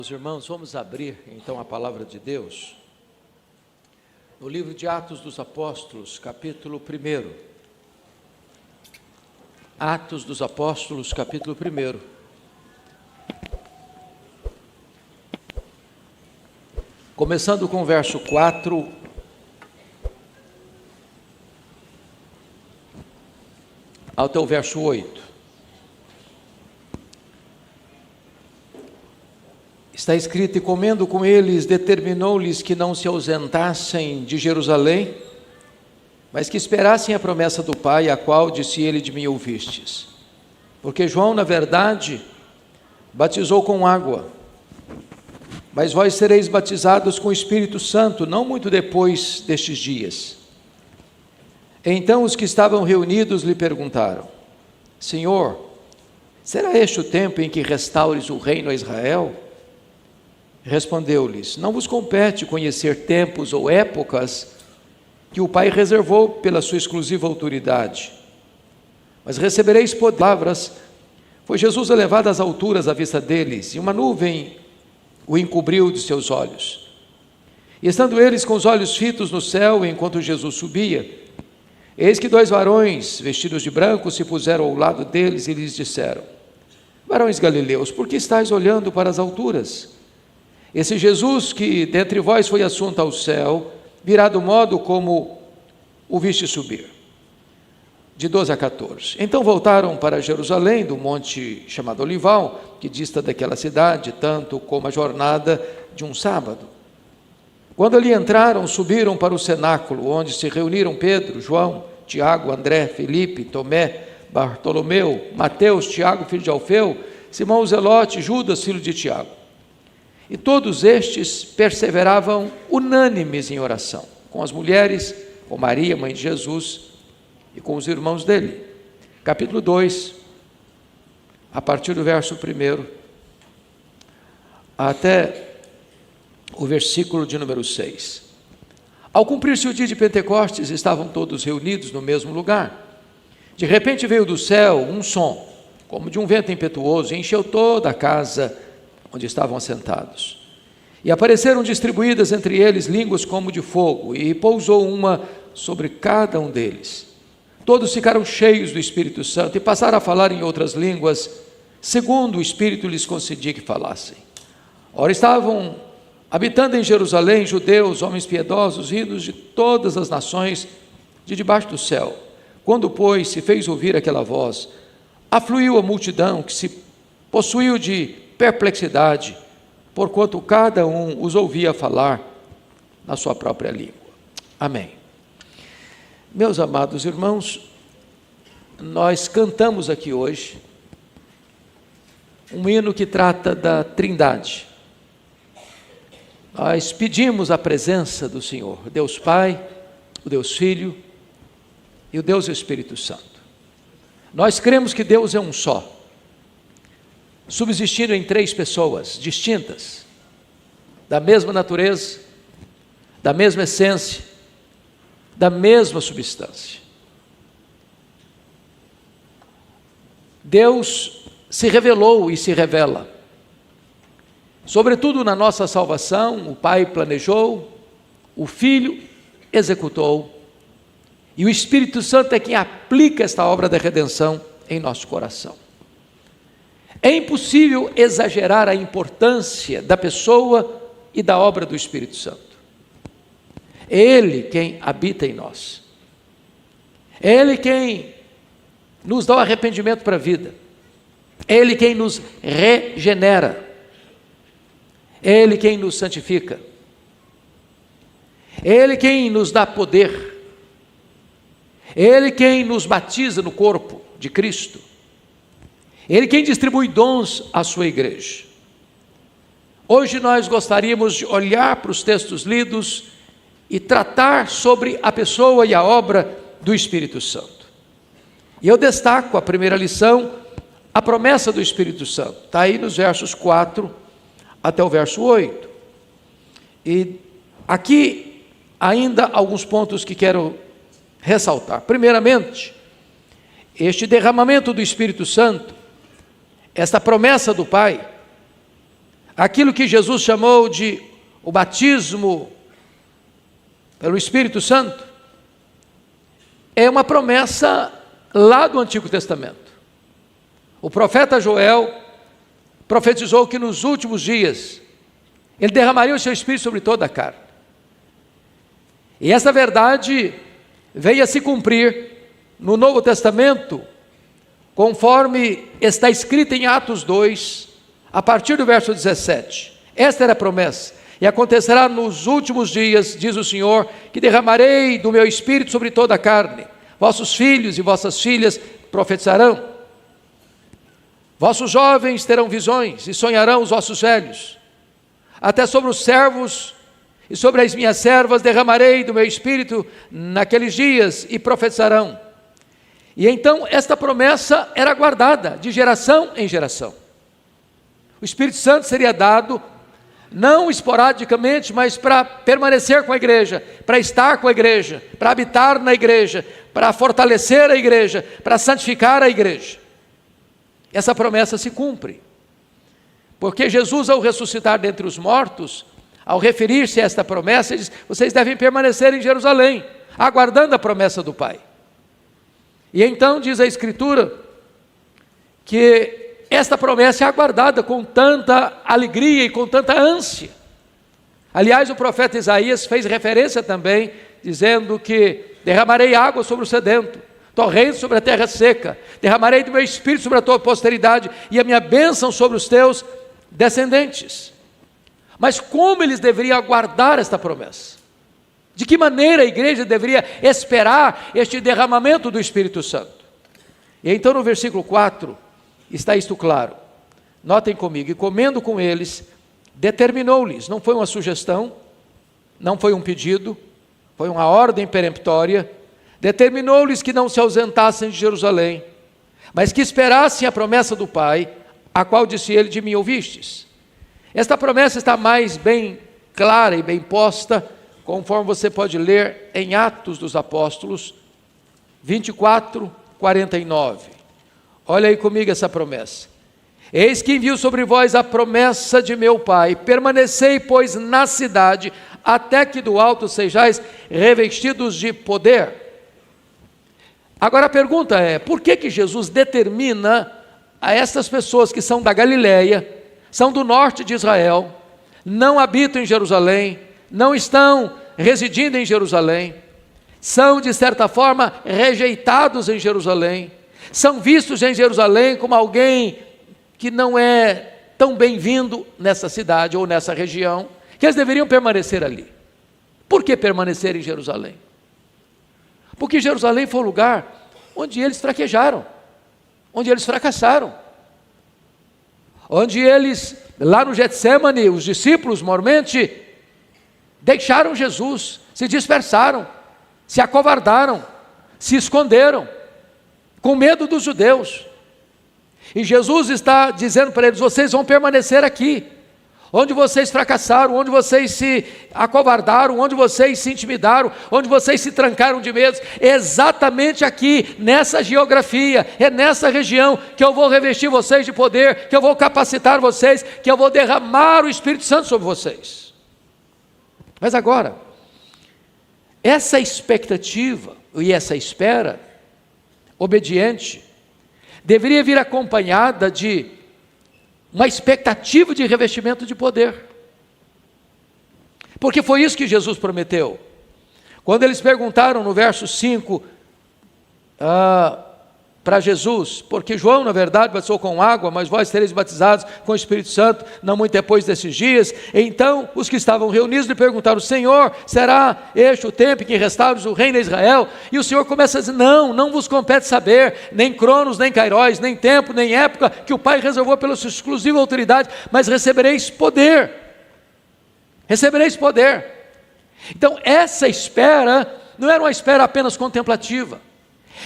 Meus irmãos, vamos abrir então a palavra de Deus no livro de Atos dos Apóstolos, capítulo 1. Atos dos Apóstolos, capítulo 1. Começando com o verso 4 até o verso 8. Está escrito: e comendo com eles, determinou-lhes que não se ausentassem de Jerusalém, mas que esperassem a promessa do Pai, a qual, disse ele, de mim ouvistes. Porque João, na verdade, batizou com água, mas vós sereis batizados com o Espírito Santo, não muito depois destes dias. Então os que estavam reunidos lhe perguntaram: Senhor, será este o tempo em que restaures o reino a Israel? Respondeu-lhes: não vos compete conhecer tempos ou épocas que o Pai reservou pela sua exclusiva autoridade, mas recebereis palavras. Foi Jesus elevado às alturas à vista deles, e uma nuvem o encobriu de seus olhos. E estando eles com os olhos fitos no céu, enquanto Jesus subia, eis que 2 varões vestidos de branco se puseram ao lado deles e lhes disseram: varões galileus, por que estáis olhando para as alturas? Esse Jesus que dentre vós foi assunto ao céu, virá do modo como o viste subir. De 12 a 14. Então voltaram para Jerusalém, do monte chamado Olival, que dista daquela cidade, tanto como a jornada de um sábado. Quando ali entraram, subiram para o cenáculo, onde se reuniram Pedro, João, Tiago, André, Filipe, Tomé, Bartolomeu, Mateus, Tiago, filho de Alfeu, Simão o Zelote, Judas, filho de Tiago. E todos estes perseveravam unânimes em oração, com as mulheres, com Maria, mãe de Jesus, e com os irmãos dele. Capítulo 2, a partir do verso 1 até o versículo de número 6. Ao cumprir-se o dia de Pentecostes, estavam todos reunidos no mesmo lugar. De repente veio do céu um som, como de um vento impetuoso, e encheu toda a casa onde estavam assentados. E apareceram distribuídas entre eles línguas como de fogo, e pousou uma sobre cada um deles. Todos ficaram cheios do Espírito Santo e passaram a falar em outras línguas, segundo o Espírito lhes concedia que falassem. Ora, estavam habitando em Jerusalém judeus, homens piedosos, vindos de todas as nações de debaixo do céu. Quando, pois, se fez ouvir aquela voz, afluiu a multidão, que se possuiu de perplexidade, porquanto cada um os ouvia falar na sua própria língua. Amém. Meus amados irmãos, nós cantamos aqui hoje um hino que trata da Trindade. Nós pedimos a presença do Senhor, Deus Pai, o Deus Filho e o Deus Espírito Santo. Nós cremos que Deus é um só, subsistindo em 3 pessoas distintas, da mesma natureza, da mesma essência, da mesma substância. Deus se revelou e se revela, sobretudo na nossa salvação. O Pai planejou, o Filho executou, e o Espírito Santo é quem aplica esta obra da redenção em nosso coração. É impossível exagerar a importância da pessoa e da obra do Espírito Santo. É Ele quem habita em nós. É Ele quem nos dá o arrependimento para a vida. É Ele quem nos regenera. É Ele quem nos santifica. É Ele quem nos dá poder. É Ele quem nos batiza no corpo de Cristo. Ele quem distribui dons à sua igreja. Hoje nós gostaríamos de olhar para os textos lidos e tratar sobre a pessoa e a obra do Espírito Santo. E eu destaco a primeira lição, a promessa do Espírito Santo. Está aí nos versos 4 até o verso 8. E aqui ainda alguns pontos que quero ressaltar. Primeiramente, este derramamento do Espírito Santo, esta promessa do Pai, aquilo que Jesus chamou de o batismo pelo Espírito Santo, é uma promessa lá do Antigo Testamento. O profeta Joel profetizou que nos últimos dias ele derramaria o seu Espírito sobre toda a carne. E essa verdade veio a se cumprir no Novo Testamento, conforme está escrito em Atos 2, a partir do verso 17. Esta era a promessa. E acontecerá nos últimos dias, diz o Senhor, que derramarei do meu Espírito sobre toda a carne. Vossos filhos e vossas filhas profetizarão. Vossos jovens terão visões e sonharão os vossos velhos. Até sobre os servos e sobre as minhas servas derramarei do meu Espírito naqueles dias e profetizarão. E então esta promessa era guardada de geração em geração. O Espírito Santo seria dado não esporadicamente, mas para permanecer com a igreja, para estar com a igreja, para habitar na igreja, para fortalecer a igreja, para santificar a igreja. Essa promessa se cumpre, porque Jesus, ao ressuscitar dentre os mortos, ao referir-se a esta promessa, ele diz: vocês devem permanecer em Jerusalém, aguardando a promessa do Pai. E então diz a Escritura que esta promessa é aguardada com tanta alegria e com tanta ânsia. Aliás, o profeta Isaías fez referência também, dizendo que derramarei água sobre o sedento, torrente sobre a terra seca, derramarei do meu Espírito sobre a tua posteridade e a minha bênção sobre os teus descendentes. Mas como eles deveriam aguardar esta promessa? De que maneira a igreja deveria esperar este derramamento do Espírito Santo? E então no versículo 4, está isto claro. Notem comigo: e comendo com eles, determinou-lhes, não foi uma sugestão, não foi um pedido, foi uma ordem peremptória, determinou-lhes que não se ausentassem de Jerusalém, mas que esperassem a promessa do Pai, a qual disse ele: de mim ouvistes. Esta promessa está mais bem clara e bem posta, conforme você pode ler em Atos dos Apóstolos 24, 49. Olha aí comigo essa promessa: eis que envio sobre vós a promessa de meu Pai, permanecei, pois, na cidade, até que do alto sejais revestidos de poder. Agora a pergunta é: por que Jesus determina a estas pessoas que são da Galileia, são do norte de Israel, não habitam em Jerusalém, não estão residindo em Jerusalém, são de certa forma rejeitados em Jerusalém, são vistos em Jerusalém como alguém que não é tão bem-vindo nessa cidade ou nessa região, que eles deveriam permanecer ali? Por que permanecer em Jerusalém? Porque Jerusalém foi o lugar onde eles fraquejaram, onde eles fracassaram, onde eles, lá no Getsemane, os discípulos mormente deixaram Jesus, se dispersaram, se acovardaram, se esconderam, com medo dos judeus. E Jesus está dizendo para eles: vocês vão permanecer aqui, onde vocês fracassaram, onde vocês se acovardaram, onde vocês se intimidaram, onde vocês se trancaram de medo, exatamente aqui, nessa geografia, é nessa região que eu vou revestir vocês de poder, que eu vou capacitar vocês, que eu vou derramar o Espírito Santo sobre vocês. Mas agora, essa expectativa e essa espera obediente deveria vir acompanhada de uma expectativa de revestimento de poder, porque foi isso que Jesus prometeu. Quando eles perguntaram no verso 5 para Jesus, porque João na verdade batizou com água, mas vós sereis batizados com o Espírito Santo não muito depois desses dias. Então os que estavam reunidos lhe perguntaram: Senhor, será este o tempo em que restaures o reino de Israel? E o Senhor começa a dizer: não vos compete saber, nem cronos, nem kairós, nem tempo, nem época, que o Pai reservou pela sua exclusiva autoridade, mas recebereis poder. Recebereis poder. Então essa espera não era uma espera apenas contemplativa,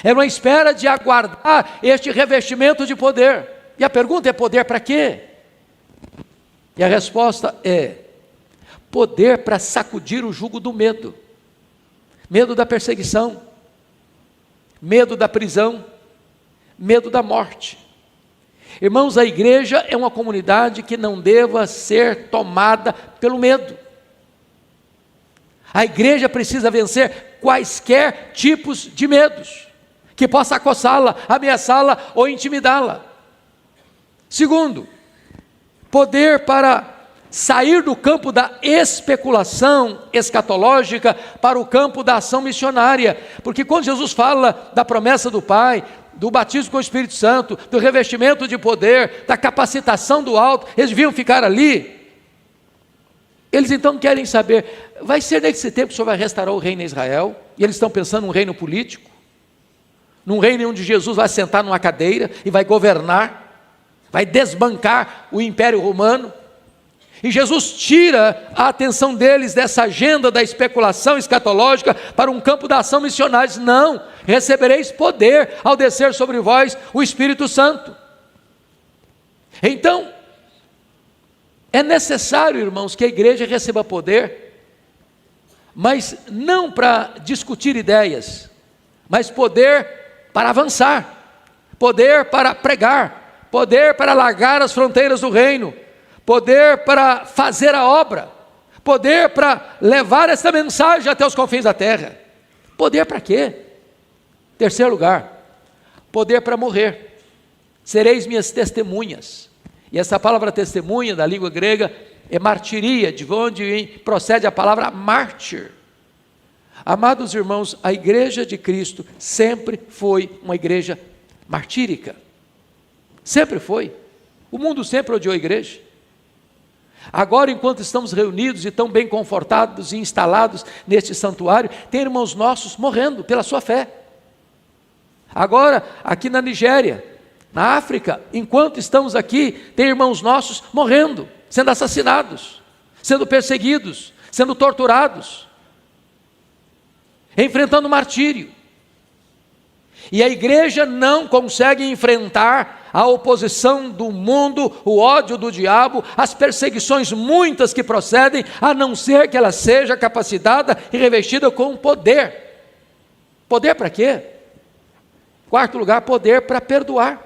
era uma espera de aguardar este revestimento de poder. E a pergunta é: poder para quê? E a resposta é: poder para sacudir o jugo do medo. Medo da perseguição, medo da prisão, medo da morte. Irmãos, a igreja é uma comunidade que não deva ser tomada pelo medo. A igreja precisa vencer quaisquer tipos de medos que possa acossá-la, ameaçá-la ou intimidá-la. Segundo, poder para sair do campo da especulação escatológica para o campo da ação missionária, porque quando Jesus fala da promessa do Pai, do batismo com o Espírito Santo, do revestimento de poder, da capacitação do alto, eles deviam ficar ali. Eles então querem saber, vai ser nesse tempo que o Senhor vai restaurar o reino em Israel? E eles estão pensando num reino político, num reino onde Jesus vai sentar numa cadeira e vai governar, vai desbancar o Império Romano. E Jesus tira a atenção deles dessa agenda da especulação escatológica para um campo da ação missionária. Diz, não, recebereis poder ao descer sobre vós o Espírito Santo. Então, é necessário, irmãos, que a igreja receba poder, mas não para discutir ideias, mas poder para avançar, poder para pregar, poder para alargar as fronteiras do reino, poder para fazer a obra, poder para levar essa mensagem até os confins da terra. Poder para quê? Terceiro lugar, poder para morrer. Sereis minhas testemunhas. E essa palavra testemunha da língua grega é martiria, de onde procede a palavra mártir. Amados irmãos, a igreja de Cristo sempre foi uma igreja martírica. Sempre foi. O mundo sempre odiou a igreja. Agora, enquanto estamos reunidos e tão bem confortados e instalados neste santuário, tem irmãos nossos morrendo pela sua fé. Agora, aqui na Nigéria, na África, enquanto estamos aqui, tem irmãos nossos morrendo, sendo assassinados, sendo perseguidos, sendo torturados, enfrentando martírio. E a igreja não consegue enfrentar a oposição do mundo, o ódio do diabo, as perseguições muitas que procedem, a não ser que ela seja capacitada e revestida com poder. Poder para quê? Quarto lugar, poder para perdoar.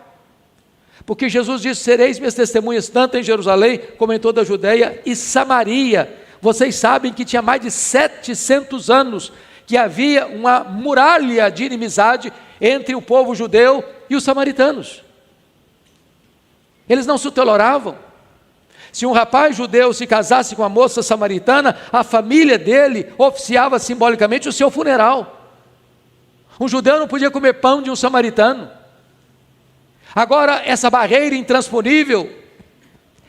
Porque Jesus disse, sereis minhas testemunhas tanto em Jerusalém, como em toda a Judeia e Samaria. Vocês sabem que tinha mais de 700 anos que havia uma muralha de inimizade entre o povo judeu e os samaritanos. Eles não se toleravam. Se um rapaz judeu se casasse com uma moça samaritana, a família dele oficiava simbolicamente o seu funeral. Um judeu não podia comer pão de um samaritano. Agora, essa barreira intransponível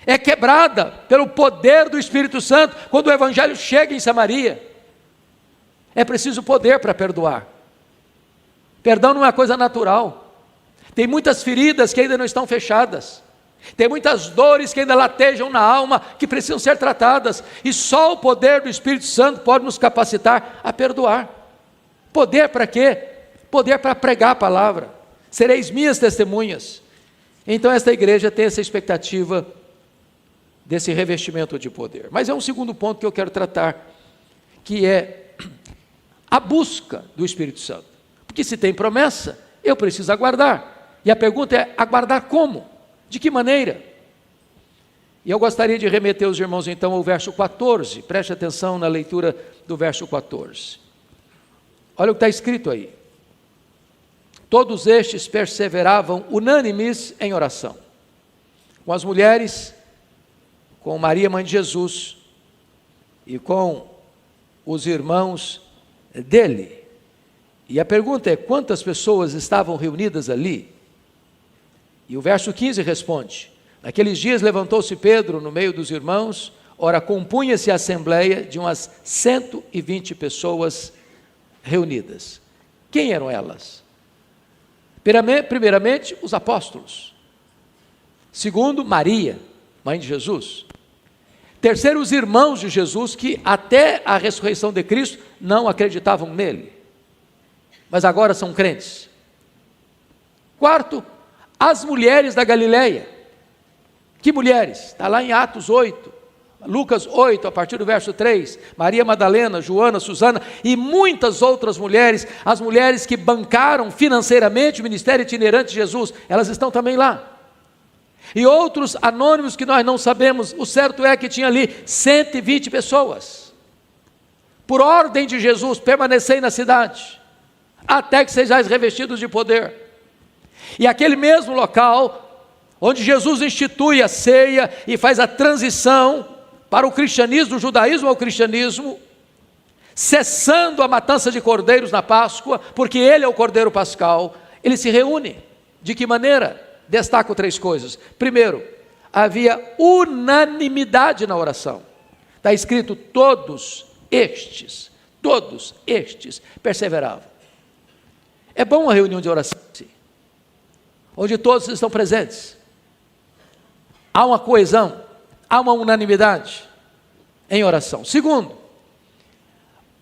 é quebrada pelo poder do Espírito Santo quando o Evangelho chega em Samaria. É preciso poder para perdoar. Perdão não é uma coisa natural. Tem muitas feridas que ainda não estão fechadas. Tem muitas dores que ainda latejam na alma, que precisam ser tratadas. E só o poder do Espírito Santo pode nos capacitar a perdoar. Poder para quê? Poder para pregar a palavra. Sereis minhas testemunhas. Então esta igreja tem essa expectativa desse revestimento de poder. Mas é um segundo ponto que eu quero tratar, que é a busca do Espírito Santo. Porque se tem promessa, eu preciso aguardar. E a pergunta é, aguardar como? De que maneira? E eu gostaria de remeter os irmãos então ao verso 14. Preste atenção na leitura do verso 14. Olha o que está escrito aí. Todos estes perseveravam unânimes em oração, com as mulheres, com Maria, mãe de Jesus, e com os irmãos dele. E a pergunta é, quantas pessoas estavam reunidas ali? E o verso 15 responde, naqueles dias levantou-se Pedro no meio dos irmãos, ora compunha-se a assembleia de umas 120 pessoas reunidas. Quem eram elas? Primeiramente, os apóstolos. Segundo, Maria, mãe de Jesus. Terceiro, os irmãos de Jesus, que até a ressurreição de Cristo não acreditavam nele, mas agora são crentes. Quarto, as mulheres da Galileia. Que mulheres? Está lá em Atos 8, Lucas 8, a partir do verso 3, Maria Madalena, Joana, Susana e muitas outras mulheres, as mulheres que bancaram financeiramente o ministério itinerante de Jesus, elas estão também lá. e outros anônimos que nós não sabemos. O certo é que tinha ali 120 pessoas. Por ordem de Jesus, permanecei na cidade, até que sejais revestidos de poder. E aquele mesmo local, onde Jesus institui a ceia e faz a transição para o cristianismo, do judaísmo ao cristianismo, cessando a matança de cordeiros na Páscoa, porque ele é o cordeiro pascal, ele se reúne. De que maneira? Destaco 3 coisas. Primeiro, havia unanimidade na oração. Está escrito: todos estes perseveravam. É bom uma reunião de oração, sim, onde todos estão presentes. Há uma coesão, há uma unanimidade em oração. Segundo,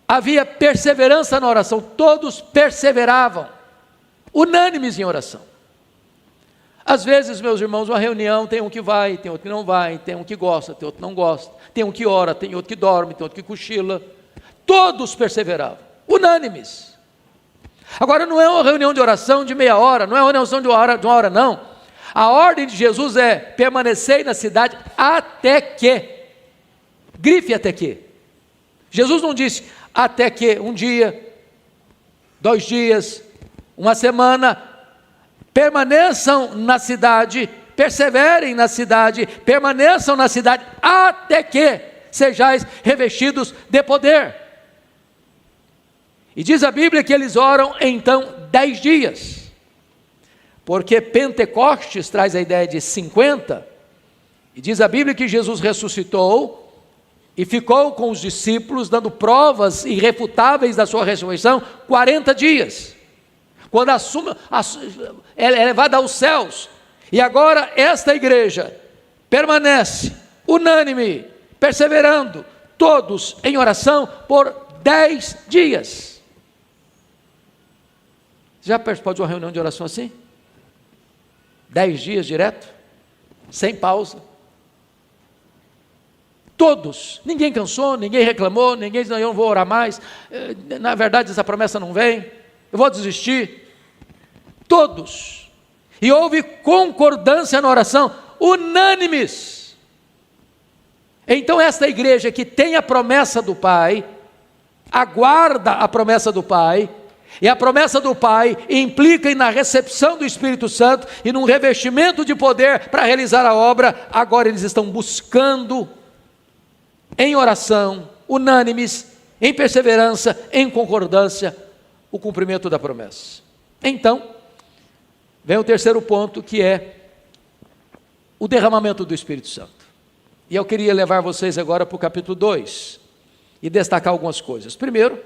havia perseverança na oração, todos perseveravam, unânimes em oração. Às vezes, meus irmãos, uma reunião tem um que vai, tem outro que não vai, tem um que gosta, tem outro que não gosta, tem um que ora, tem outro que dorme, tem outro que cochila. Todos perseveravam, unânimes. Agora, não é uma reunião de oração de meia hora, não é uma reunião de uma hora, não. A ordem de Jesus é: permanecer na cidade até que. Grife até que. Jesus não disse até que um dia, 2 dias, uma semana. Permaneçam na cidade, perseverem na cidade, permaneçam na cidade, até que sejais revestidos de poder. E diz a Bíblia que eles oram então 10 dias, porque Pentecostes traz a ideia de 50, e diz a Bíblia que Jesus ressuscitou e ficou com os discípulos, dando provas irrefutáveis da sua ressurreição, 40 dias. Quando é levada aos céus, e agora esta igreja permanece unânime, perseverando, todos em oração por 10 dias. Já participou de uma reunião de oração assim? 10 dias direto, sem pausa. Todos, ninguém cansou, ninguém reclamou, ninguém disse: não, eu não vou orar mais, na verdade essa promessa não vem, eu vou desistir. Todos. E houve concordância na oração, unânimes. Então esta igreja que tem a promessa do Pai, aguarda a promessa do Pai, e a promessa do Pai implica na recepção do Espírito Santo e num revestimento de poder para realizar a obra. Agora eles estão buscando em oração, unânimes, em perseverança, em concordância, o cumprimento da promessa. Então, vem o terceiro ponto, que é o derramamento do Espírito Santo. E eu queria levar vocês agora para o capítulo 2 e destacar algumas coisas. Primeiro,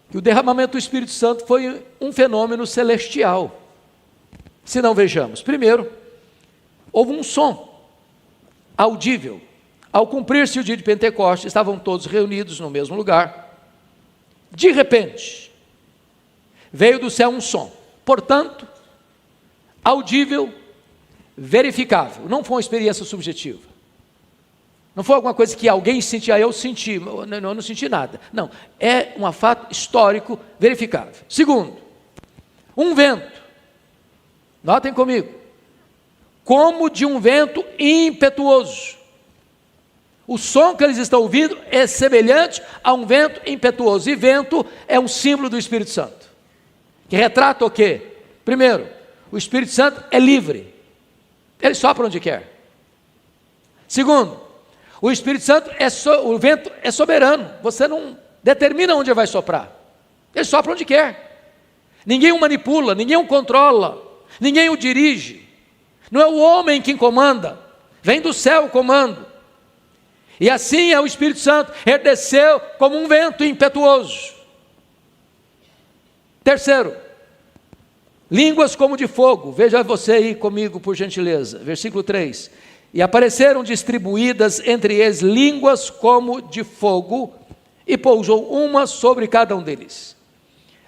que o derramamento do Espírito Santo foi um fenômeno celestial. Se não, vejamos. Primeiro, houve um som audível. Ao cumprir-se o dia de Pentecostes, estavam todos reunidos no mesmo lugar. De repente, veio do céu um som, portanto, audível, verificável. Não foi uma experiência subjetiva. Não foi alguma coisa que alguém sentia, eu senti, eu não senti nada. Não, é um fato histórico verificável. Segundo, um vento, notem comigo, como de um vento impetuoso. O som que eles estão ouvindo é semelhante a um vento impetuoso. E vento é um símbolo do Espírito Santo, que retrata o quê? Primeiro, o Espírito Santo é livre, ele sopra onde quer. Segundo, o Espírito Santo o vento é soberano, você não determina onde ele vai soprar, ele sopra onde quer. Ninguém o manipula, ninguém o controla, ninguém o dirige. Não é o homem quem comanda, vem do céu o comando. E assim é o Espírito Santo, ele desceu como um vento impetuoso. Terceiro, línguas como de fogo. Veja você aí comigo, por gentileza, versículo 3. E apareceram distribuídas entre eles línguas como de fogo, e pousou uma sobre cada um deles.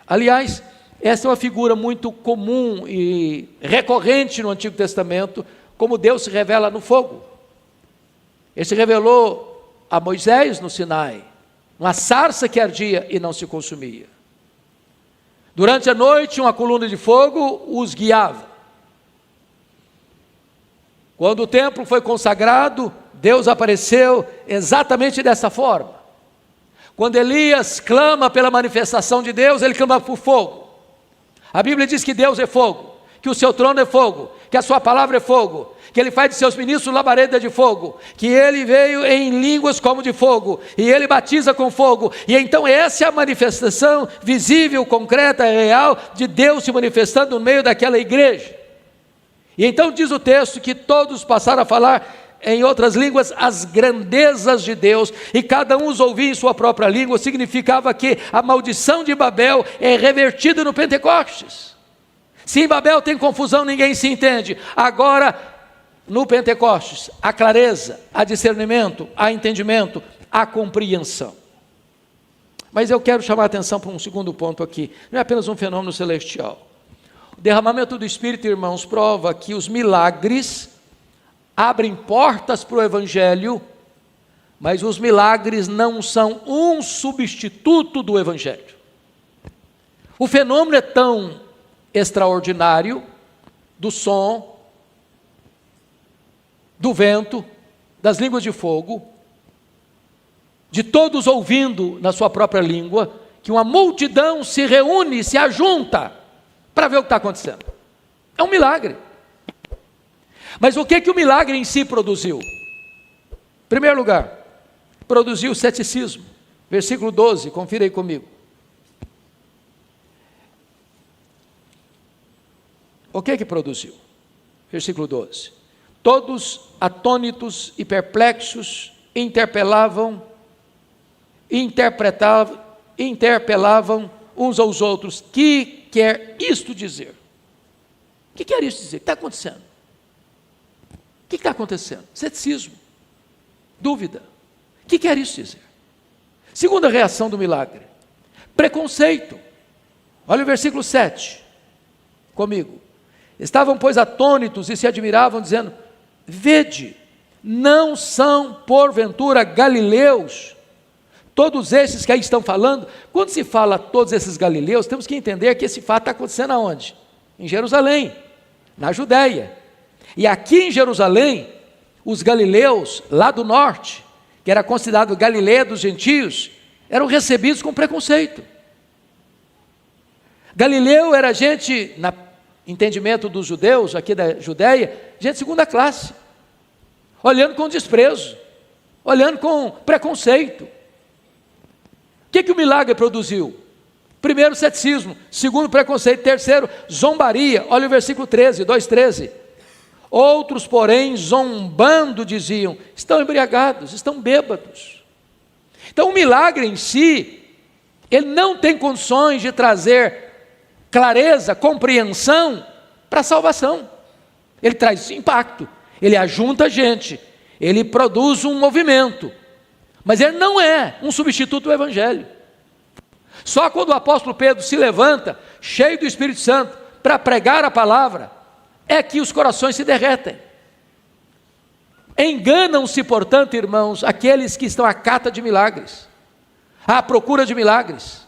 Aliás, essa é uma figura muito comum e recorrente no Antigo Testamento, como Deus se revela no fogo. Ele se revelou a Moisés no Sinai, uma sarça que ardia e não se consumia. Durante a noite, uma coluna de fogo os guiava. Quando o templo foi consagrado, Deus apareceu exatamente dessa forma. Quando Elias clama pela manifestação de Deus, ele clama por fogo. A Bíblia diz que Deus é fogo, que o seu trono é fogo, que a sua palavra é fogo, que ele faz de seus ministros labareda de fogo, que ele veio em línguas como de fogo, e ele batiza com fogo. E então essa é a manifestação visível, concreta, real, de Deus se manifestando no meio daquela igreja. E então diz o texto que todos passaram a falar em outras línguas as grandezas de Deus, e cada um os ouvia em sua própria língua. Significava que a maldição de Babel é revertida no Pentecostes. Se em Babel tem confusão, ninguém se entende. Agora, no Pentecostes, há clareza, há discernimento, há entendimento, há compreensão. Mas eu quero chamar a atenção para um segundo ponto aqui. Não é apenas um fenômeno celestial. O derramamento do Espírito, irmãos, prova que os milagres abrem portas para o Evangelho, mas os milagres não são um substituto do Evangelho. O fenômeno é tão extraordinário, do som, do vento, das línguas de fogo, de todos ouvindo na sua própria língua, que uma multidão se reúne, se ajunta, para ver o que está acontecendo. É um milagre. Mas o que o milagre em si produziu? Em primeiro lugar, produziu ceticismo. Versículo 12, confira aí comigo. O que produziu? Versículo 12. Todos atônitos e perplexos interpelavam uns aos outros. Que quer isto dizer? O que quer isto dizer? O que está acontecendo? O que está acontecendo? Ceticismo, dúvida. O que quer isso dizer? Segunda reação do milagre: preconceito. Olha o versículo 7, comigo. Estavam, pois, atônitos e se admiravam, dizendo: vede, não são porventura galileus todos esses que aí estão falando? Quando se fala todos esses galileus, temos que entender que esse fato está acontecendo aonde? Em Jerusalém, na Judéia. E aqui em Jerusalém, os galileus lá do norte, que era considerado Galileia dos gentios, eram recebidos com preconceito. Galileu era gente, no entendimento dos judeus aqui da Judéia, gente de segunda classe, olhando com desprezo, olhando com preconceito. O que o milagre produziu? Primeiro, ceticismo. Segundo, preconceito. Terceiro, zombaria. Olha o versículo 13, 2:13. Outros, porém, zombando, diziam: estão embriagados, estão bêbados. Então o milagre em si, ele não tem condições de trazer clareza, compreensão para a salvação. Ele traz impacto, ele ajunta a gente, ele produz um movimento, mas ele não é um substituto do Evangelho. Só quando o apóstolo Pedro se levanta, cheio do Espírito Santo, para pregar a palavra, é que os corações se derretem. Enganam-se, portanto, irmãos, aqueles que estão à cata de milagres, à procura de milagres.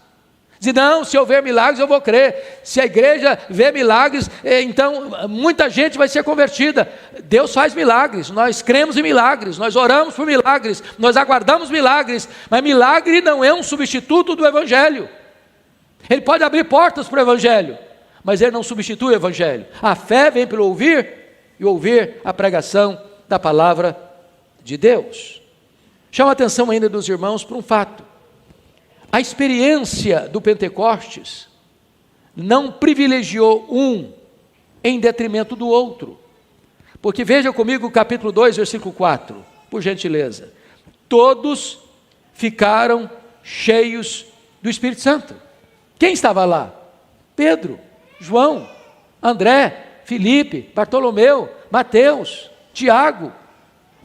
Dizem: não, se houver milagres eu vou crer, se a igreja vê milagres, então muita gente vai ser convertida. Deus faz milagres, nós cremos em milagres, nós oramos por milagres, nós aguardamos milagres, mas milagre não é um substituto do Evangelho. Ele pode abrir portas para o Evangelho, mas ele não substitui o Evangelho. A fé vem pelo ouvir, e ouvir a pregação da palavra de Deus. Chama a atenção ainda dos irmãos para um fato: a experiência do Pentecostes não privilegiou um em detrimento do outro. Porque veja comigo o capítulo 2, versículo 4, por gentileza. Todos ficaram cheios do Espírito Santo. Quem estava lá? Pedro, João, André, Filipe, Bartolomeu, Mateus, Tiago,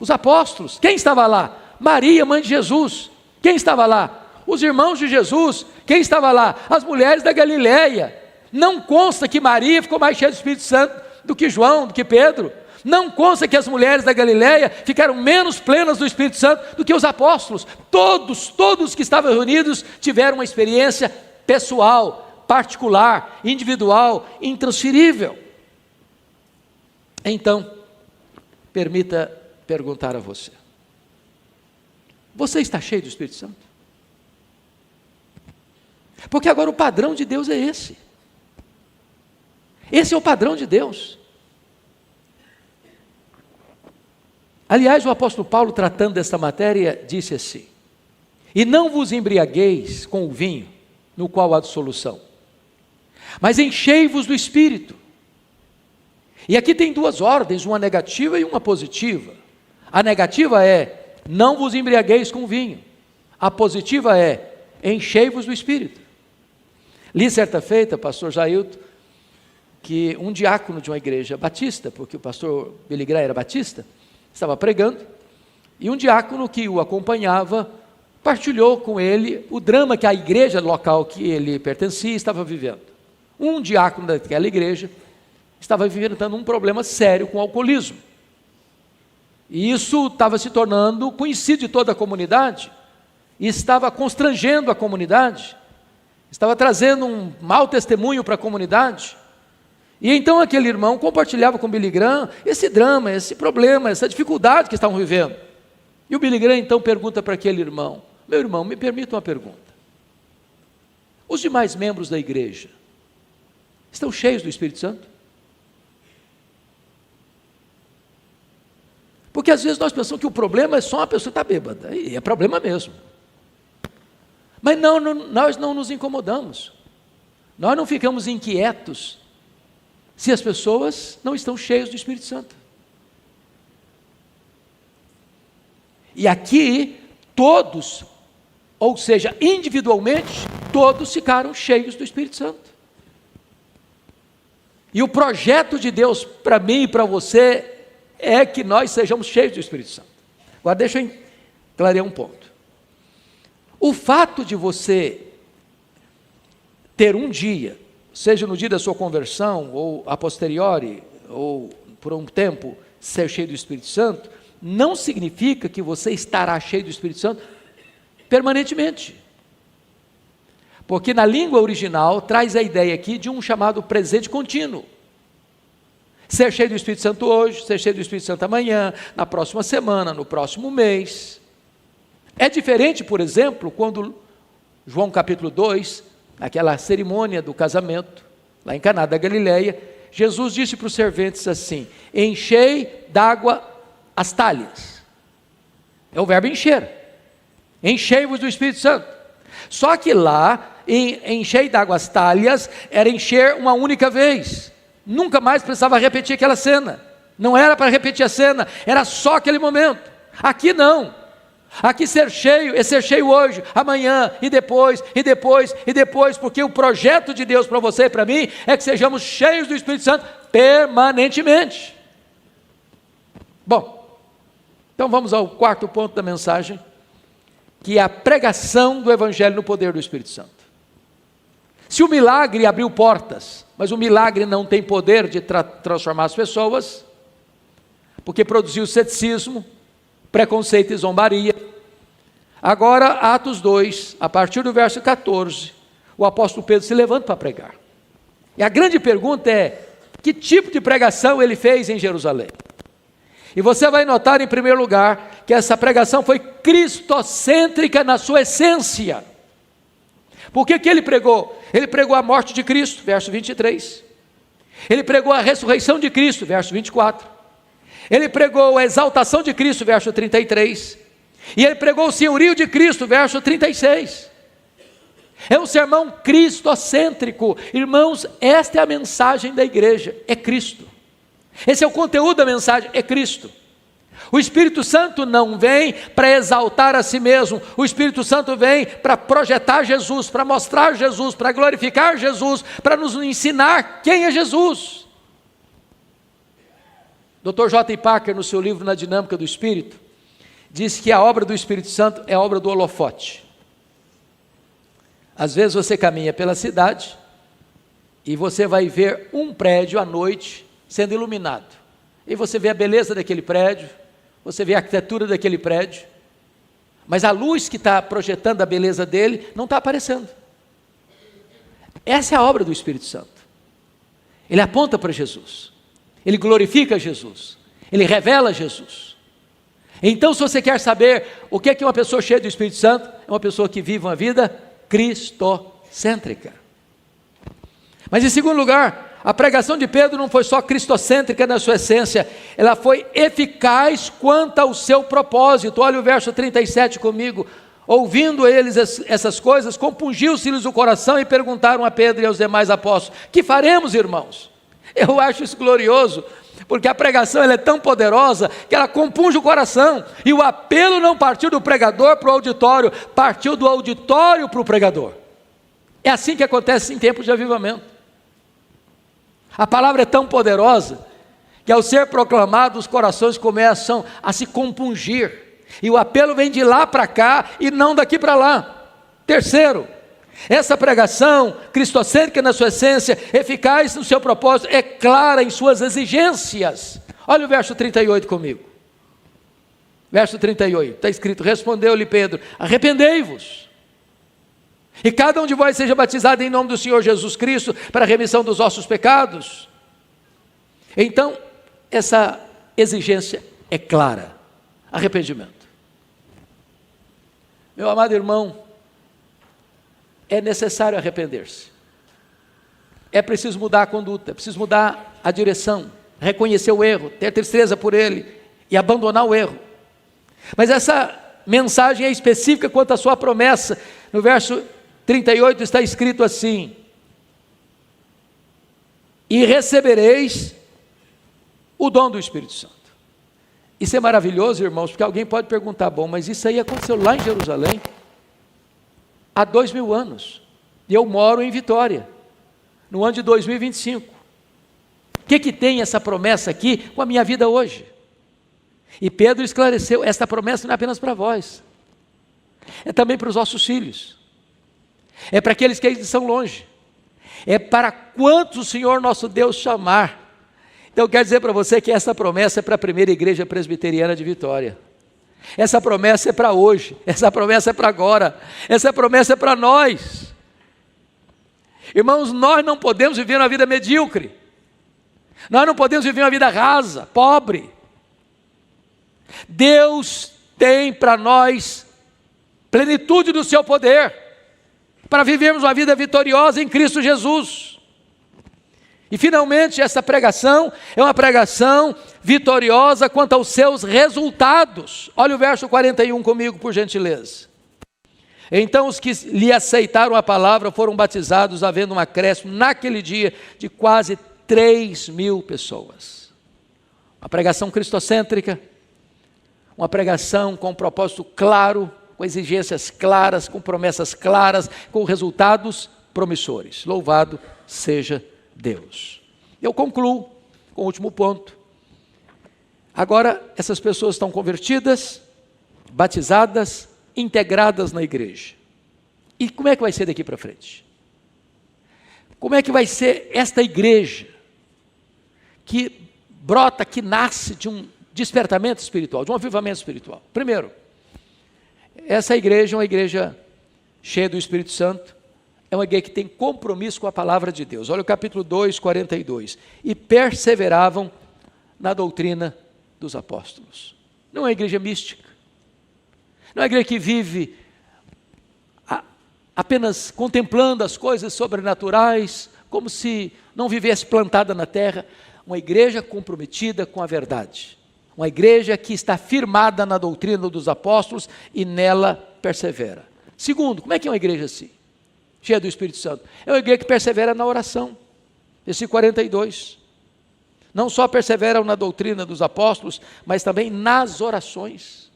os apóstolos. Quem estava lá? Maria, mãe de Jesus. Quem estava lá? Os irmãos de Jesus. Quem estava lá? As mulheres da Galileia. Não consta que Maria ficou mais cheia do Espírito Santo do que João, do que Pedro. Não consta que as mulheres da Galileia ficaram menos plenas do Espírito Santo do que os apóstolos. Todos que estavam reunidos tiveram uma experiência pessoal, particular, individual, intransferível. Então, permita perguntar a você: você está cheio do Espírito Santo? Porque agora o padrão de Deus é esse. Esse é o padrão de Deus. Aliás, o apóstolo Paulo, tratando desta matéria, disse assim: e não vos embriagueis com o vinho, no qual há dissolução, mas enchei-vos do Espírito. E aqui tem duas ordens, uma negativa e uma positiva. A negativa é: não vos embriagueis com vinho. A positiva é: enchei-vos do Espírito. Li certa feita, pastor Jailton, que um diácono de uma igreja batista, porque o pastor Billy Graham era batista, estava pregando, e um diácono que o acompanhava partilhou com ele o drama que a igreja local que ele pertencia estava vivendo. Um diácono daquela igreja estava enfrentando um problema sério com o alcoolismo. E isso estava se tornando conhecido de toda a comunidade, e estava constrangendo a comunidade, estava trazendo um mau testemunho para a comunidade. E então aquele irmão compartilhava com Billy Graham esse drama, esse problema, essa dificuldade que estavam vivendo. E o Billy Graham então pergunta para aquele irmão: meu irmão, me permita uma pergunta. Os demais membros da igreja estão cheios do Espírito Santo? Porque às vezes nós pensamos que o problema é só uma pessoa que está bêbada, e é problema mesmo. Mas nós não nos incomodamos, nós não ficamos inquietos se as pessoas não estão cheias do Espírito Santo. E aqui, todos, ou seja, individualmente, todos ficaram cheios do Espírito Santo. E o projeto de Deus para mim e para você é que nós sejamos cheios do Espírito Santo. Agora deixa eu clarear um ponto. O fato de você ter um dia, seja no dia da sua conversão, ou a posteriori, ou por um tempo, ser cheio do Espírito Santo, não significa que você estará cheio do Espírito Santo permanentemente. Porque na língua original, traz a ideia aqui de um chamado presente contínuo. Ser cheio do Espírito Santo hoje, ser cheio do Espírito Santo amanhã, na próxima semana, no próximo mês. É diferente, por exemplo, quando João capítulo 2, naquela cerimônia do casamento, lá em Caná da Galileia, Jesus disse para os serventes assim: enchei d'água as talhas. É o verbo encher. Enchei-vos do Espírito Santo. Só que lá, enchei d'água as talhas, era encher uma única vez. Nunca mais precisava repetir aquela cena. Não era para repetir a cena, era só aquele momento. Aqui não. Aqui ser cheio é ser cheio hoje, amanhã, e depois, e depois, e depois, porque o projeto de Deus para você e para mim é que sejamos cheios do Espírito Santo permanentemente. Bom, então vamos ao quarto ponto da mensagem, que é a pregação do Evangelho no poder do Espírito Santo. Se o milagre abriu portas, mas o milagre não tem poder de transformar as pessoas, porque produziu ceticismo, preconceito e zombaria. Agora, Atos 2, a partir do verso 14, o apóstolo Pedro se levanta para pregar. E a grande pergunta é: que tipo de pregação ele fez em Jerusalém? E você vai notar, em primeiro lugar, que essa pregação foi cristocêntrica na sua essência. Por que ele pregou? Ele pregou a morte de Cristo, verso 23. Ele pregou a ressurreição de Cristo, verso 24. Ele pregou a exaltação de Cristo, verso 33. E ele pregou o senhorio de Cristo, verso 36. É um sermão cristocêntrico. Irmãos, esta é a mensagem da igreja, é Cristo. Esse é o conteúdo da mensagem, é Cristo. O Espírito Santo não vem para exaltar a si mesmo, o Espírito Santo vem para projetar Jesus, para mostrar Jesus, para glorificar Jesus, para nos ensinar quem é Jesus. Dr. J. Packer, no seu livro Na Dinâmica do Espírito, diz que a obra do Espírito Santo é a obra do holofote. Às vezes você caminha pela cidade e você vai ver um prédio à noite sendo iluminado. E você vê a beleza daquele prédio, você vê a arquitetura daquele prédio, mas a luz que está projetando a beleza dele não está aparecendo. Essa é a obra do Espírito Santo. Ele aponta para Jesus, ele glorifica Jesus, Ele revela Jesus. Então, se você quer saber o que é uma pessoa cheia do Espírito Santo, é uma pessoa que vive uma vida cristocêntrica. Mas em segundo lugar, a pregação de Pedro não foi só cristocêntrica na sua essência, ela foi eficaz quanto ao seu propósito. Olha o verso 37 comigo. Ouvindo eles essas coisas, compungiu-se-lhes o coração e perguntaram a Pedro e aos demais apóstolos: que faremos, irmãos? Eu acho isso glorioso, porque a pregação ela é tão poderosa que ela compunge o coração, e o apelo não partiu do pregador para o auditório, partiu do auditório para o pregador. É assim que acontece em tempos de avivamento. A palavra é tão poderosa que ao ser proclamado os corações começam a se compungir, e o apelo vem de lá para cá e não daqui para lá. Terceiro, essa pregação cristocêntrica na sua essência, eficaz no seu propósito, é clara em suas exigências. Olha o verso 38 comigo. Verso 38, está escrito: respondeu-lhe Pedro: arrependei-vos, e cada um de vós seja batizado em nome do Senhor Jesus Cristo, para a remissão dos vossos pecados. Então, essa exigência é clara: arrependimento. Meu amado irmão, é necessário arrepender-se. É preciso mudar a conduta, é preciso mudar a direção, reconhecer o erro, ter tristeza por ele e abandonar o erro. Mas essa mensagem é específica quanto à sua promessa. No verso 38 está escrito assim: e recebereis o dom do Espírito Santo. Isso é maravilhoso, irmãos, porque alguém pode perguntar: bom, mas isso aí aconteceu lá em Jerusalém há 2000 anos, e eu moro em Vitória, no ano de 2025. O que tem essa promessa aqui com a minha vida hoje? E Pedro esclareceu: esta promessa não é apenas para vós, é também para os vossos filhos, é para aqueles que estão longe, é para quantos o Senhor nosso Deus chamar. Então eu quero dizer para você que essa promessa é para a primeira igreja presbiteriana de Vitória. Essa promessa é para hoje, essa promessa é para agora, essa promessa é para nós. Irmãos, nós não podemos viver uma vida medíocre, nós não podemos viver uma vida rasa, pobre. Deus tem para nós plenitude do seu poder, para vivermos uma vida vitoriosa em Cristo Jesus. E finalmente essa pregação é uma pregação vitoriosa quanto aos seus resultados. Olha o verso 41 comigo, por gentileza. Então os que lhe aceitaram a palavra foram batizados, havendo um acréscimo naquele dia de quase 3.000 pessoas. Uma pregação cristocêntrica, uma pregação com um propósito claro, com exigências claras, com promessas claras, com resultados promissores. Louvado seja Deus. Eu concluo com o último ponto. Agora essas pessoas estão convertidas, batizadas, integradas na igreja. E como é que vai ser daqui para frente? Como é que vai ser esta igreja que brota, que nasce de um despertamento espiritual, de um avivamento espiritual? Primeiro, essa igreja é uma igreja cheia do Espírito Santo, é uma igreja que tem compromisso com a palavra de Deus. Olha o capítulo 2, 42. E perseveravam na doutrina dos apóstolos. Não é uma igreja mística, não é uma igreja que vive apenas contemplando as coisas sobrenaturais, como se não vivesse plantada na terra. Uma igreja comprometida com a verdade, uma igreja que está firmada na doutrina dos apóstolos e nela persevera. Segundo, como é que é uma igreja assim, cheia do Espírito Santo? É uma igreja que persevera na oração. Versículo 42. Não só perseveram na doutrina dos apóstolos, mas também nas orações.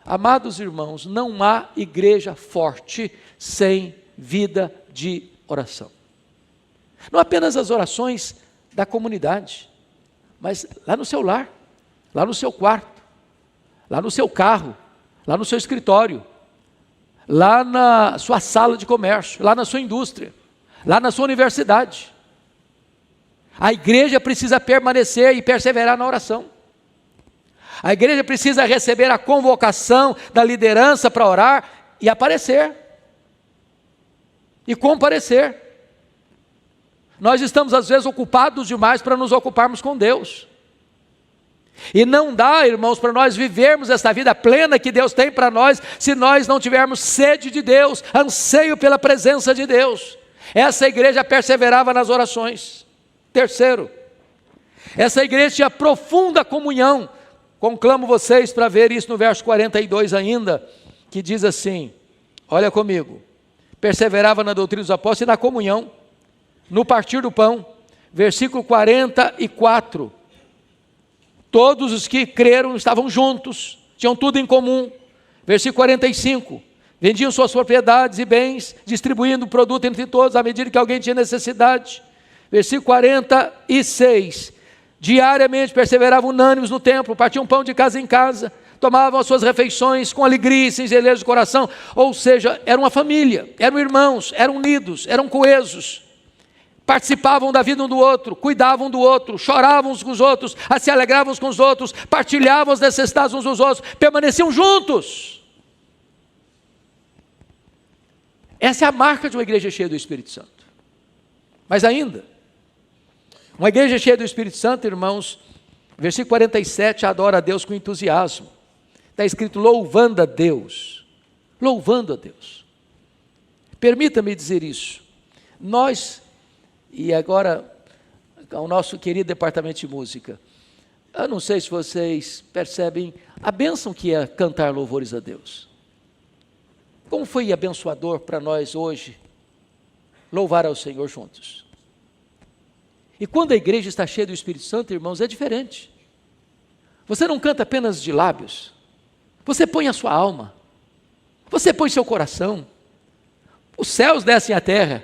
Amados irmãos, não há igreja forte sem vida de oração. Não apenas as orações da comunidade, mas lá no seu lar, lá no seu quarto, lá no seu carro, lá no seu escritório, lá na sua sala de comércio, lá na sua indústria, lá na sua universidade. A igreja precisa permanecer e perseverar na oração. A igreja precisa receber a convocação da liderança para orar e aparecer, e comparecer. Nós estamos às vezes ocupados demais para nos ocuparmos com Deus. E não dá, irmãos, para nós vivermos essa vida plena que Deus tem para nós, se nós não tivermos sede de Deus, anseio pela presença de Deus. Essa igreja perseverava nas orações. Terceiro, essa igreja tinha profunda comunhão. Conclamo vocês para ver isso no verso 42 ainda, que diz assim, olha comigo, perseverava na doutrina dos apóstolos e na comunhão, no partir do pão, versículo 44, todos os que creram estavam juntos, tinham tudo em comum. Versículo 45, vendiam suas propriedades e bens, distribuindo o produto entre todos, à medida que alguém tinha necessidade. Versículo 46, diariamente perseveravam unânimes no templo, partiam pão de casa em casa, tomavam as suas refeições com alegria e singeleza de coração, ou seja, era uma família, eram irmãos, eram unidos, eram coesos, participavam da vida um do outro, cuidavam do outro, choravam uns com os outros, se alegravam uns com os outros, partilhavam as necessidades uns dos outros, permaneciam juntos. Essa é a marca de uma igreja cheia do Espírito Santo. Mas ainda, uma igreja cheia do Espírito Santo, irmãos, versículo 47, adora a Deus com entusiasmo. Está escrito louvando a Deus. Louvando a Deus. Permita-me dizer isso. Nós, e agora ao nosso querido departamento de música, eu não sei se vocês percebem a bênção que é cantar louvores a Deus. Como foi abençoador para nós hoje louvar ao Senhor juntos. E quando a igreja está cheia do Espírito Santo, irmãos, é diferente. Você não canta apenas de lábios, você põe a sua alma, você põe seu coração, os céus descem à terra,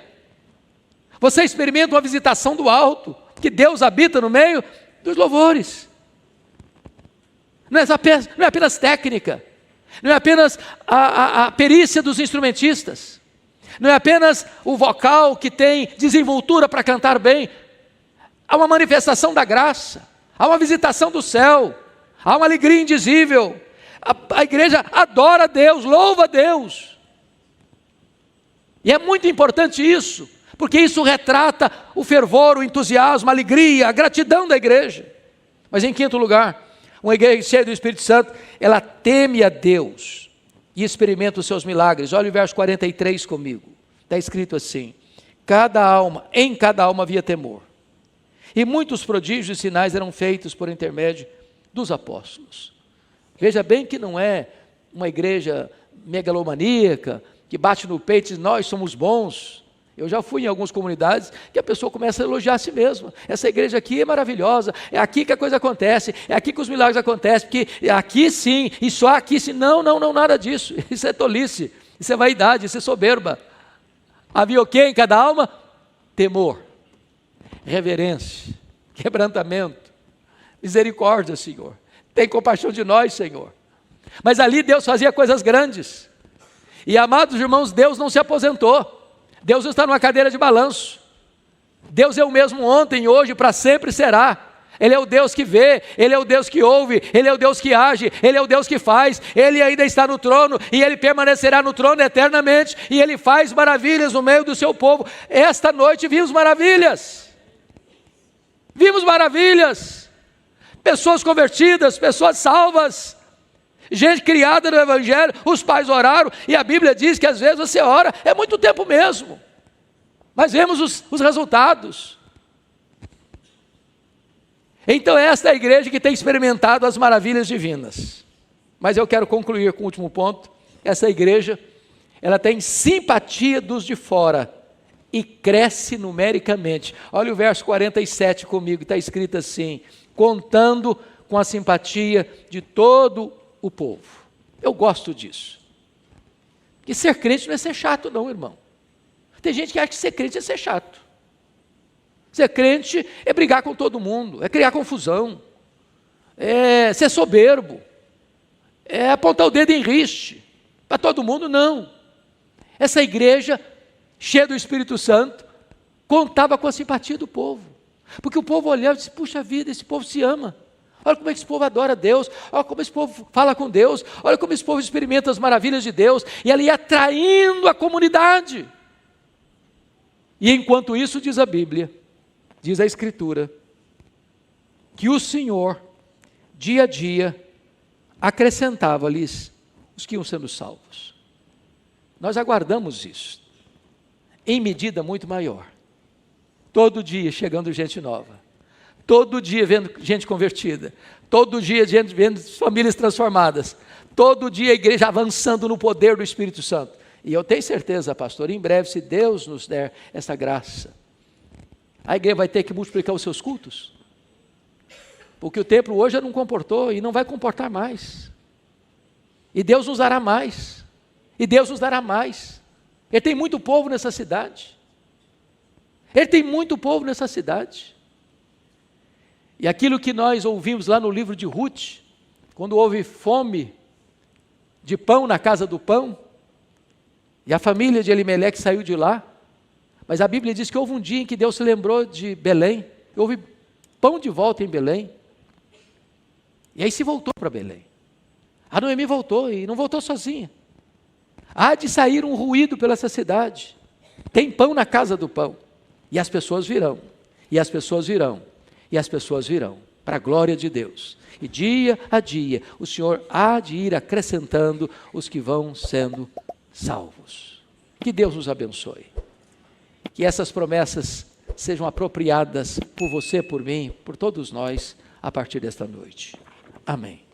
você experimenta uma visitação do alto, que Deus habita no meio dos louvores. Não é apenas técnica, não é apenas a perícia dos instrumentistas, não é apenas o vocal que tem desenvoltura para cantar bem. Há uma manifestação da graça, há uma visitação do céu, há uma alegria indizível. A igreja adora a Deus, louva a Deus. E é muito importante isso, porque isso retrata o fervor, o entusiasmo, a alegria, a gratidão da igreja. Mas em quinto lugar, uma igreja cheia do Espírito Santo, ela teme a Deus e experimenta os seus milagres. Olha o verso 43 comigo, está escrito assim, em cada alma havia temor, e muitos prodígios e sinais eram feitos por intermédio dos apóstolos. Veja bem que não é uma igreja megalomaníaca, que bate no peito e diz, nós somos bons. Eu já fui em algumas comunidades que a pessoa começa a elogiar a si mesma. Essa igreja aqui é maravilhosa, é aqui que a coisa acontece, é aqui que os milagres acontecem, porque aqui sim, e só aqui sim. Não, nada disso. Isso é tolice, isso é vaidade, isso é soberba. Havia o quê em cada alma? Temor, reverência, quebrantamento, misericórdia, Senhor. Tem compaixão de nós, Senhor. Mas ali Deus fazia coisas grandes. E amados irmãos, Deus não se aposentou. Deus está numa cadeira de balanço. Deus é o mesmo ontem, hoje, para sempre será. Ele é o Deus que vê, Ele é o Deus que ouve, Ele é o Deus que age, Ele é o Deus que faz, Ele ainda está no trono e Ele permanecerá no trono eternamente e Ele faz maravilhas no meio do seu povo. Esta noite vimos maravilhas, pessoas convertidas, pessoas salvas, gente criada no Evangelho, os pais oraram, e a Bíblia diz que às vezes você ora, é muito tempo mesmo, mas vemos os resultados. Então esta é a igreja que tem experimentado as maravilhas divinas. Mas eu quero concluir com o último ponto. Essa igreja, ela tem simpatia dos de fora, e cresce numericamente. Olha o verso 47 comigo, está escrito assim, contando com a simpatia de todo o povo. Eu gosto disso. Porque ser crente não é ser chato não, irmão. Tem gente que acha que ser crente é ser chato. Ser crente é brigar com todo mundo, é criar confusão, é ser soberbo, é apontar o dedo em riste. Para todo mundo, não. Essa igreja, cheia do Espírito Santo, contava com a simpatia do povo. Porque o povo olhava e disse, puxa vida, esse povo se ama. Olha como esse povo adora a Deus, olha como esse povo fala com Deus, olha como esse povo experimenta as maravilhas de Deus, e ali atraindo a comunidade. E enquanto isso, diz a Bíblia, diz a Escritura, que o Senhor dia a dia, acrescentava-lhes os que iam sendo salvos. Nós aguardamos isso, em medida muito maior. Todo dia chegando gente nova, todo dia vendo gente convertida, todo dia vendo famílias transformadas, todo dia a igreja avançando no poder do Espírito Santo. E eu tenho certeza, pastor, em breve, se Deus nos der essa graça, a igreja vai ter que multiplicar os seus cultos, porque o templo hoje já não comportou e não vai comportar mais. E Deus nos dará mais, e Deus nos dará mais. Ele tem muito povo nessa cidade, Ele tem muito povo nessa cidade. E aquilo que nós ouvimos lá no livro de Ruth, quando houve fome de pão na casa do pão, e a família de Elimeleque saiu de lá, mas a Bíblia diz que houve um dia em que Deus se lembrou de Belém, houve pão de volta em Belém, e aí se voltou para Belém. A Noemi voltou, e não voltou sozinha. Há de sair um ruído pela essa cidade, tem pão na casa do pão, e as pessoas virão, e as pessoas virão, e as pessoas virão, para a glória de Deus. E dia a dia, o Senhor há de ir acrescentando os que vão sendo salvos. Que Deus nos abençoe. Que essas promessas sejam apropriadas por você, por mim, por todos nós, a partir desta noite. Amém.